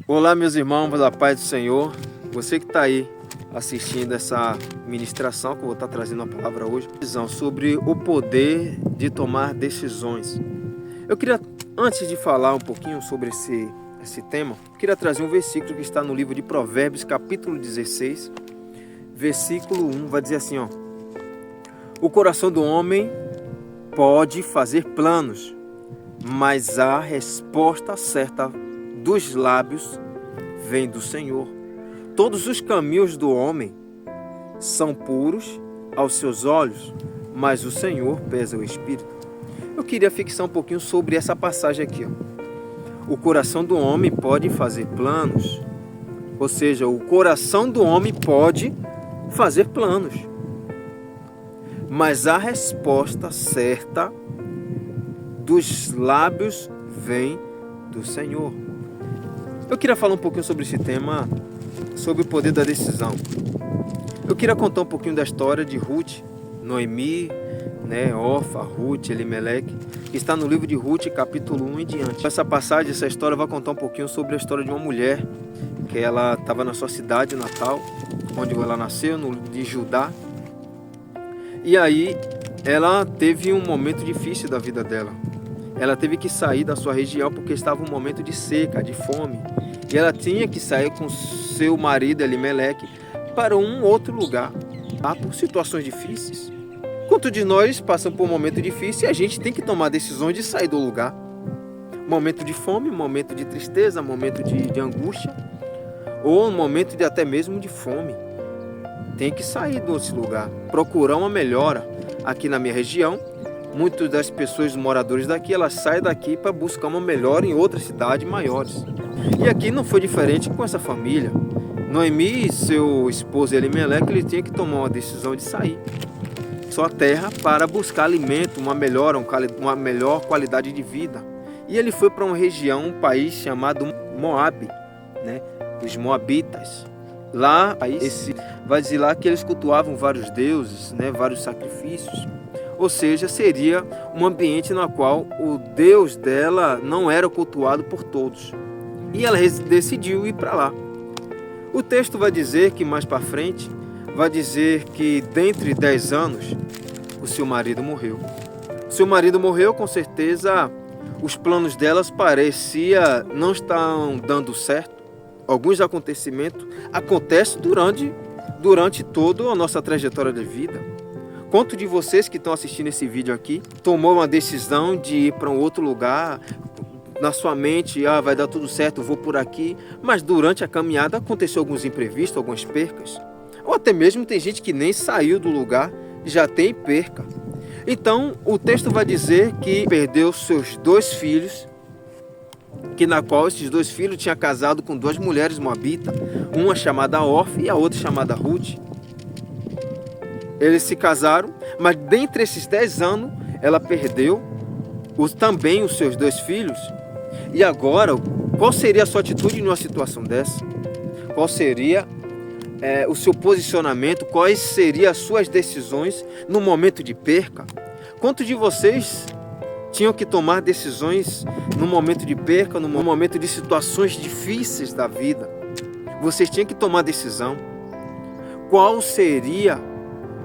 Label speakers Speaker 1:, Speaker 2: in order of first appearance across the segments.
Speaker 1: Olá, meus irmãos, da paz do Senhor. Você que está aí assistindo essa ministração, que eu vou estar trazendo uma palavra hoje, sobre o poder de tomar decisões. Eu queria, antes de falar um pouquinho sobre esse tema, queria trazer um versículo que está no livro de Provérbios, capítulo 16, versículo 1, vai dizer assim, ó: o coração do homem pode fazer planos, mas a resposta certa dos lábios vem do Senhor. Todos os caminhos do homem são puros aos seus olhos, mas o Senhor pesa o espírito. Eu queria fixar um pouquinho sobre essa passagem aqui, ó. O coração do homem pode fazer planos, ou seja, o coração do homem pode fazer planos, mas a resposta certa dos lábios vem do Senhor. Eu queria falar um pouquinho sobre esse tema, sobre o poder da decisão. Eu queria contar um pouquinho da história de Ruth, Noemi, Orfa, Ruth, Elimeleque, que está no livro de Ruth, capítulo 1 e diante. Essa passagem, essa história vai contar um pouquinho sobre a história de uma mulher, que ela estava na sua cidade natal, onde ela nasceu, de Judá. E aí, ela teve um momento difícil da vida dela. Ela teve que sair da sua região porque estava um momento de seca, de fome. E ela tinha que sair com seu marido Elimeleque para um outro lugar, por situações difíceis. Quanto de nós passamos por um momento difícil e a gente tem que tomar decisões de sair do lugar. Momento de fome, momento de tristeza, momento de angústia, ou um momento de até mesmo de fome. Tem que sair desse lugar, procurar uma melhora. Aqui na minha região, muitas das pessoas, moradores daqui, elas saem daqui para buscar uma melhora em outras cidades maiores. E aqui não foi diferente com essa família. Noemi e seu esposo Elimeleque, ele tinha que tomar uma decisão de sair sua terra para buscar alimento, uma melhor qualidade de vida. E ele foi para uma região, um país chamado Moabe, os Moabitas. Lá, vai dizer lá que eles cultuavam vários deuses, vários sacrifícios. Ou seja, seria um ambiente no qual o Deus dela não era cultuado por todos. E ela decidiu ir para lá. O texto vai dizer que mais para frente, vai dizer que dentre 10 anos, o seu marido morreu. O seu marido morreu, com certeza, os planos delas parecia não estão dando certo. Alguns acontecimentos acontecem durante toda a nossa trajetória de vida. Quantos de vocês que estão assistindo esse vídeo aqui tomou uma decisão de ir para um outro lugar, na sua mente, vai dar tudo certo, vou por aqui, mas durante a caminhada aconteceu alguns imprevistos, algumas percas, ou até mesmo tem gente que nem saiu do lugar, já tem perca. Então o texto vai dizer que perdeu seus 2 filhos, que na qual esses 2 filhos tinham casado com 2 mulheres moabitas, uma chamada Orfa e a outra chamada Ruth. Eles se casaram, mas dentre esses 10 anos, ela perdeu também os seus 2 filhos. E agora, qual seria a sua atitude em uma situação dessa? Qual seria o seu posicionamento? Quais seriam as suas decisões no momento de perca? Quantos de vocês tinham que tomar decisões no momento de perca, no momento de situações difíceis da vida? Vocês tinham que tomar decisão. Qual seria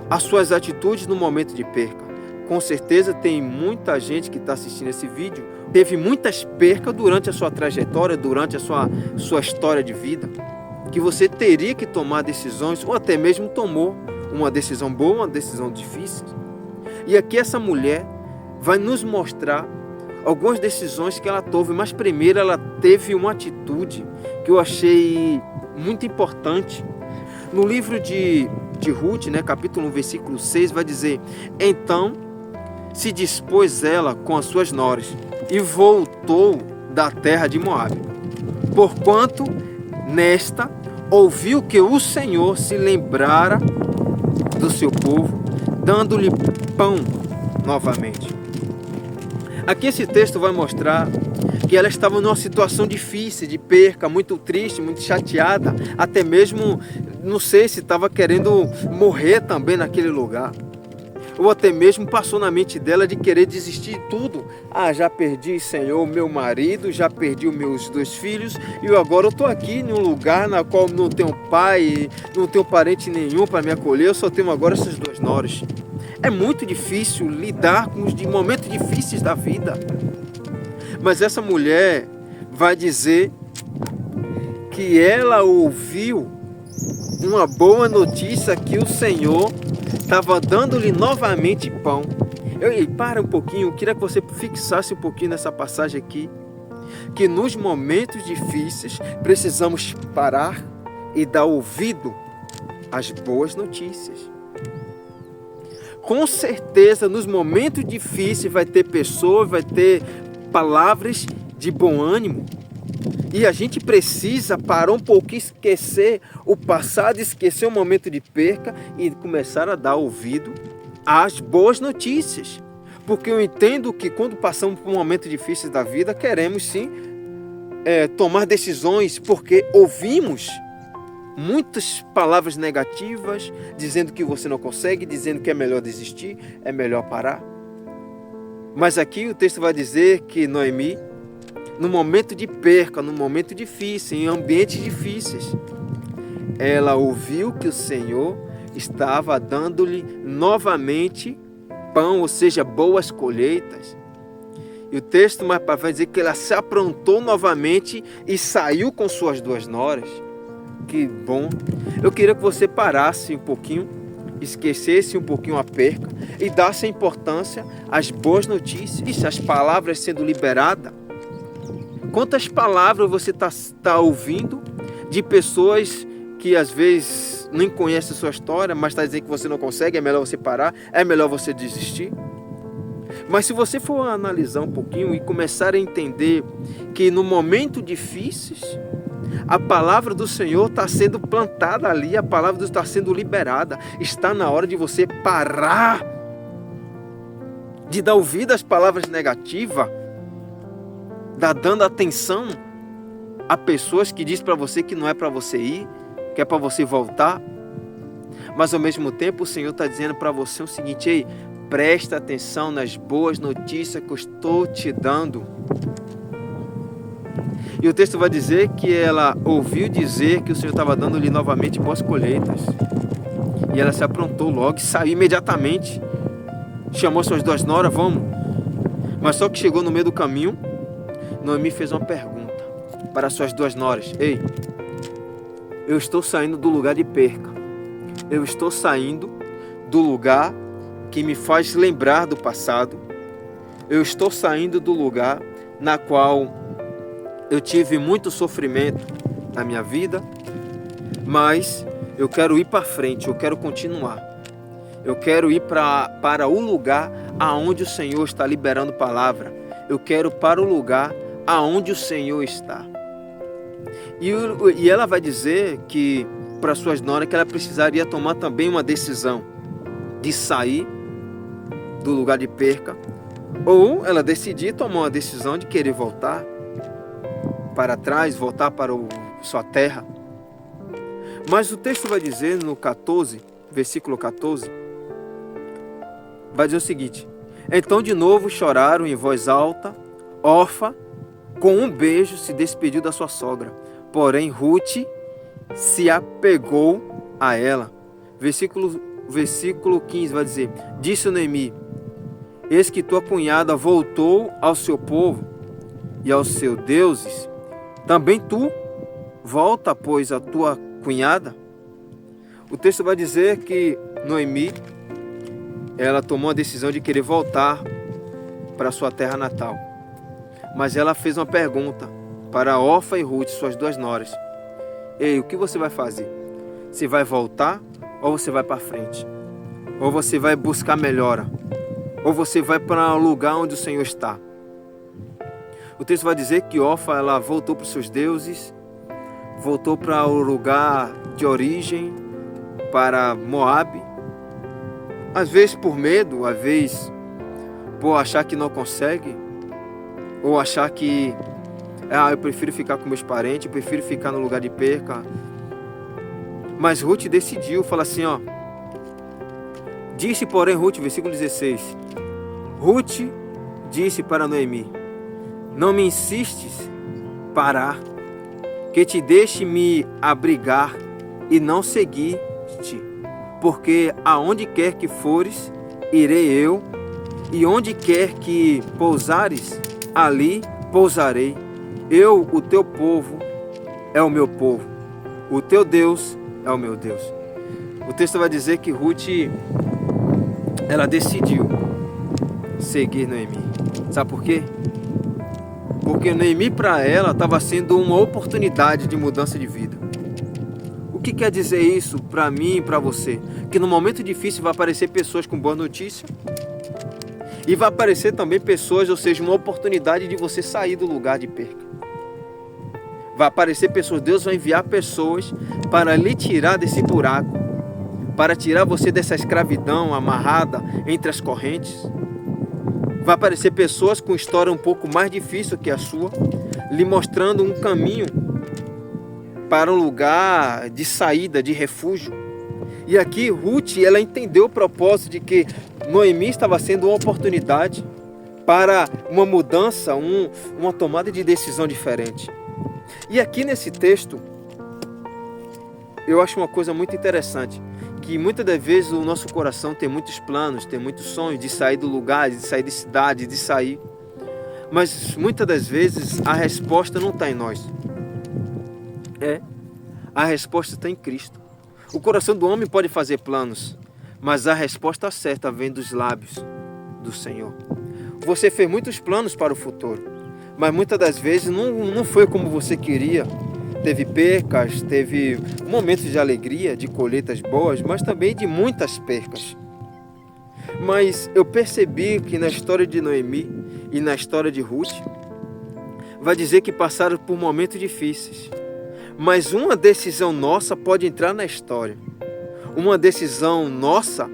Speaker 1: as suas atitudes no momento de perca? Com certeza tem muita gente que está assistindo esse vídeo, teve muitas percas durante a sua trajetória, durante a sua história de vida, que você teria que tomar decisões, ou até mesmo tomou uma decisão boa, uma decisão difícil. E aqui essa mulher vai nos mostrar algumas decisões que ela teve, mas primeiro ela teve uma atitude que eu achei muito importante. No livro de Ruth, capítulo 1, versículo 6, vai dizer: então se dispôs ela com as suas noras e voltou da terra de Moabe, porquanto nesta ouviu que o Senhor se lembrara do seu povo, dando-lhe pão novamente. Aqui esse texto vai mostrar que ela estava numa situação difícil, de perca, muito triste, muito chateada, até mesmo, não sei se estava querendo morrer também naquele lugar. ou até mesmo passou na mente dela de querer desistir de tudo. Ah, já perdi, Senhor, meu marido, já perdi os meus 2 filhos e agora eu estou aqui em um lugar na qual não tenho pai, não tenho parente nenhum para me acolher, eu só tenho agora essas 2 noras. É muito difícil lidar com os momentos difíceis da vida. Mas essa mulher vai dizer que ela ouviu uma boa notícia, que o Senhor estava dando-lhe novamente pão. Para um pouquinho, eu queria que você fixasse um pouquinho nessa passagem aqui, que nos momentos difíceis precisamos parar e dar ouvido às boas notícias. Com certeza, nos momentos difíceis vai ter pessoas, vai ter palavras de bom ânimo. E a gente precisa parar um pouquinho, esquecer o passado, esquecer o momento de perca e começar a dar ouvido às boas notícias. Porque eu entendo que quando passamos por momentos difíceis da vida, queremos sim tomar decisões, porque ouvimos muitas palavras negativas, dizendo que você não consegue, dizendo que é melhor desistir, é melhor parar. Mas aqui o texto vai dizer que Noemi, no momento de perca, no momento difícil, em ambientes difíceis, ela ouviu que o Senhor estava dando-lhe novamente pão, ou seja, boas colheitas. E o texto mais para frente vai dizer que ela se aprontou novamente e saiu com suas 2 noras. Que bom! Eu queria que você parasse um pouquinho, esquecesse um pouquinho a perca e desse importância às boas notícias, às palavras sendo liberadas. Quantas palavras você está ouvindo de pessoas que às vezes nem conhecem a sua história, mas está dizendo que você não consegue, é melhor você parar, é melhor você desistir? Mas se você for analisar um pouquinho e começar a entender que no momento difíceis, a palavra do Senhor está sendo plantada ali, a palavra do Senhor está sendo liberada, está na hora de você parar de dar ouvido às palavras negativas, dando atenção a pessoas que dizem para você que não é para você ir, que é para você voltar. Mas ao mesmo tempo o Senhor está dizendo para você o seguinte: ei, presta atenção nas boas notícias que eu estou te dando. E o texto vai dizer que ela ouviu dizer que o Senhor estava dando-lhe novamente boas colheitas. E ela se aprontou logo e saiu imediatamente. Chamou suas 2 noras, vamos. Mas só que chegou no meio do caminho, Noemi fez uma pergunta para suas 2 noras: ei, eu estou saindo do lugar de perca. Eu estou saindo do lugar que me faz lembrar do passado. Eu estou saindo do lugar na qual eu tive muito sofrimento na minha vida, mas eu quero ir para frente, eu quero continuar. Eu quero ir para o lugar aonde o Senhor está liberando palavra. Eu quero para o lugar aonde o Senhor está. E ela vai dizer que para suas noras que ela precisaria tomar também uma decisão de sair do lugar de perca, ou ela decidir tomar uma decisão de querer voltar para trás, voltar para sua terra. Mas o texto vai dizer no 14, versículo 14, vai dizer o seguinte: então de novo choraram em voz alta. Orfa, com um beijo, se despediu da sua sogra. Porém, Ruth se apegou a ela. Versículo 15 vai dizer: disse Noemi: eis que tua cunhada voltou ao seu povo e aos seus deuses. Também tu volta, pois, a tua cunhada. O texto vai dizer que Noemi, ela tomou a decisão de querer voltar para sua terra natal. Mas ela fez uma pergunta para Orfa e Ruth, suas 2 noras: ei, o que você vai fazer? Você vai voltar ou você vai para frente? Ou você vai buscar melhora? Ou você vai para o lugar onde o Senhor está? O texto vai dizer que Orfa, ela voltou para os seus deuses, voltou para o lugar de origem, para Moabe. Às vezes por medo, às vezes por achar que não consegue, ou achar que eu prefiro ficar com meus parentes, eu prefiro ficar no lugar de perca. Mas Ruth decidiu, fala assim, Disse, porém, Ruth, versículo 16. Ruth disse para Noemi: não me insistes parar, que te deixe me abrigar e não seguir-te, porque aonde quer que fores, irei eu, e onde quer que pousares, ali pousarei. Eu, o teu povo, é o meu povo, o teu Deus é o meu Deus. O texto vai dizer que Ruth, ela decidiu seguir Noemi. Sabe por quê? Porque Noemi, para ela, estava sendo uma oportunidade de mudança de vida. O que quer dizer isso para mim e para você? Que no momento difícil vai aparecer pessoas com boa notícia. E vai aparecer também pessoas, ou seja, uma oportunidade de você sair do lugar de perca. Vai aparecer pessoas, Deus vai enviar pessoas para lhe tirar desse buraco, para tirar você dessa escravidão amarrada entre as correntes. Vai aparecer pessoas com história um pouco mais difícil que a sua, lhe mostrando um caminho para um lugar de saída, de refúgio. E aqui Ruth, ela entendeu o propósito de que Noemi estava sendo uma oportunidade para uma mudança, uma tomada de decisão diferente. E aqui nesse texto, eu acho uma coisa muito interessante, que muitas das vezes o nosso coração tem muitos planos, tem muitos sonhos de sair do lugar, de sair de cidade, de sair. Mas muitas das vezes a resposta não está em nós. A resposta está em Cristo. O coração do homem pode fazer planos, mas a resposta certa vem dos lábios do Senhor. Você fez muitos planos para o futuro, mas muitas das vezes não foi como você queria. Teve percas, teve momentos de alegria, de colheitas boas, mas também de muitas percas. Mas eu percebi que na história de Noemi e na história de Ruth, vai dizer que passaram por momentos difíceis. Mas uma decisão nossa pode entrar na história. Uma decisão nossa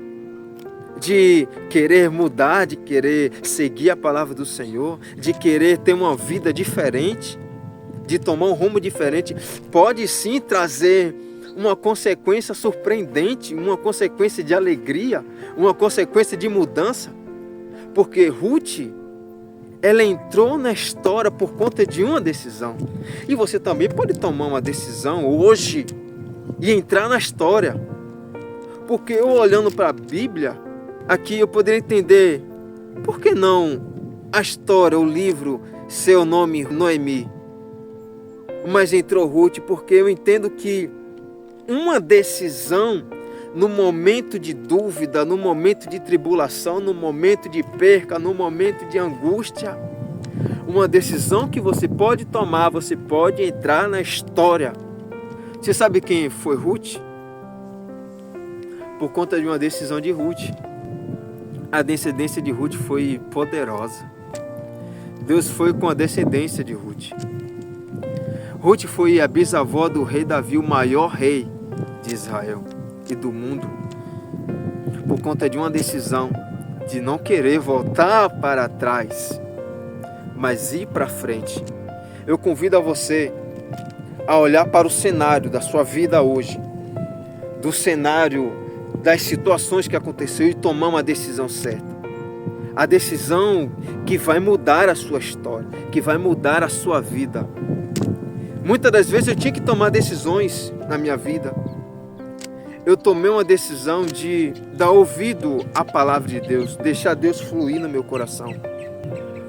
Speaker 1: de querer mudar, de querer seguir a palavra do Senhor, de querer ter uma vida diferente, de tomar um rumo diferente, pode sim trazer uma consequência surpreendente, uma consequência de alegria, uma consequência de mudança. Porque Ruth, ela entrou na história por conta de uma decisão. E você também pode tomar uma decisão hoje e entrar na história. Porque eu olhando para a Bíblia, aqui eu poderia entender, por que não a história, o livro, seu nome Noemi? Mas entrou Ruth, porque eu entendo que uma decisão no momento de dúvida, no momento de tribulação, no momento de perca, no momento de angústia, uma decisão que você pode tomar, você pode entrar na história. Você sabe quem foi Ruth? Por conta de uma decisão de Ruth. A descendência de Ruth foi poderosa. Deus foi com a descendência de Ruth. Ruth foi a bisavó do rei Davi, o maior rei de Israel e do mundo, por conta de uma decisão de não querer voltar para trás, mas ir para frente. Eu convido a você a olhar para o cenário da sua vida hoje, do cenário das situações que aconteceu e tomar uma decisão certa. A decisão que vai mudar a sua história, que vai mudar a sua vida. Muitas das vezes eu tinha que tomar decisões na minha vida. Eu tomei uma decisão de dar ouvido à palavra de Deus, deixar Deus fluir no meu coração.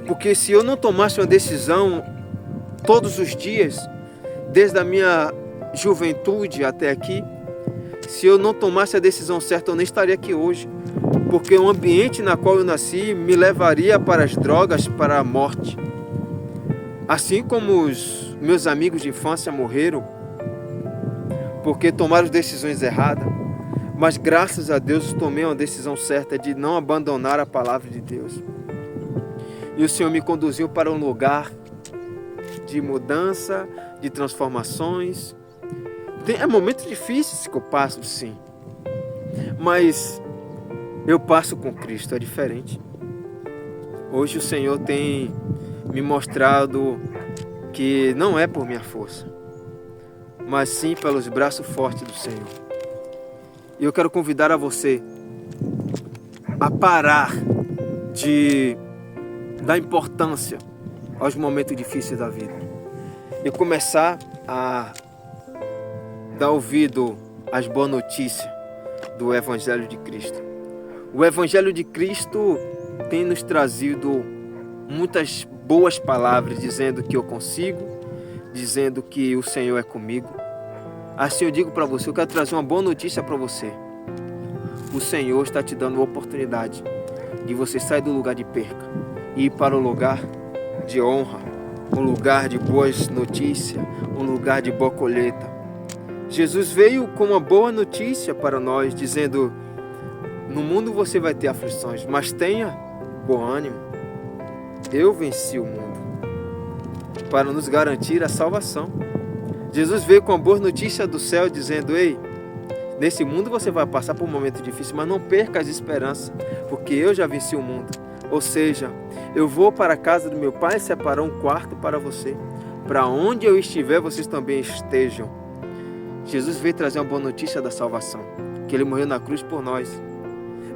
Speaker 1: Porque se eu não tomasse uma decisão todos os dias, desde a minha juventude até aqui, se eu não tomasse a decisão certa, eu nem estaria aqui hoje. Porque o ambiente na qual eu nasci me levaria para as drogas, para a morte. Assim como os meus amigos de infância morreram porque tomaram decisões erradas, mas graças a Deus eu tomei uma decisão certa de não abandonar a palavra de Deus. E o Senhor me conduziu para um lugar de mudança, de transformações. É momentos difíceis que eu passo, sim, mas eu passo com Cristo, é diferente. Hoje o Senhor tem me mostrado que não é por minha força, mas sim pelos braços fortes do Senhor. E eu quero convidar a você a parar de dar importância aos momentos difíceis da vida e começar a dar ouvido às boas notícias do Evangelho de Cristo. O Evangelho de Cristo tem nos trazido muitas boas palavras, dizendo que eu consigo, dizendo que o Senhor é comigo. Assim eu digo para você, eu quero trazer uma boa notícia para você. O Senhor está te dando a oportunidade de você sair do lugar de perca e ir para o lugar de honra, um lugar de boas notícias, um lugar de boa colheita. Jesus veio com uma boa notícia para nós, dizendo: no mundo você vai ter aflições, mas tenha bom ânimo. Eu venci o mundo, para nos garantir a salvação. Jesus veio com a boa notícia do céu, dizendo: ei, nesse mundo você vai passar por um momento difícil, mas não perca as esperanças, porque eu já venci o mundo. Ou seja, eu vou para a casa do meu pai separar um quarto para você. Para onde eu estiver, vocês também estejam. Jesus veio trazer uma boa notícia da salvação, que Ele morreu na cruz por nós.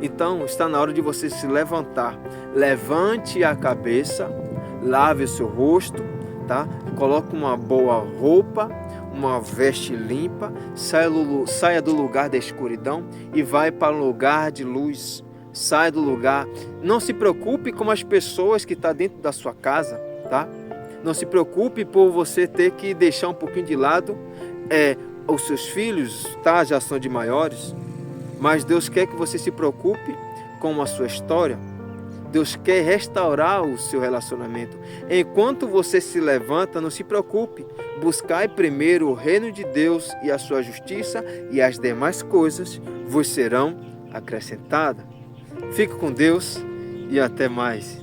Speaker 1: Então, está na hora de você se levantar. Levante a cabeça, lave o seu rosto, tá? Coloque uma boa roupa, uma veste limpa, saia do lugar da escuridão e vai para um lugar de luz. Saia do lugar. Não se preocupe com as pessoas que estão dentro da sua casa, tá? Não se preocupe por você ter que deixar um pouquinho de lado os seus filhos, tá? Já são de maiores. Mas Deus quer que você se preocupe com a sua história. Deus quer restaurar o seu relacionamento. Enquanto você se levanta, não se preocupe. Buscai primeiro o reino de Deus e a sua justiça, e as demais coisas vos serão acrescentadas. Fique com Deus e até mais.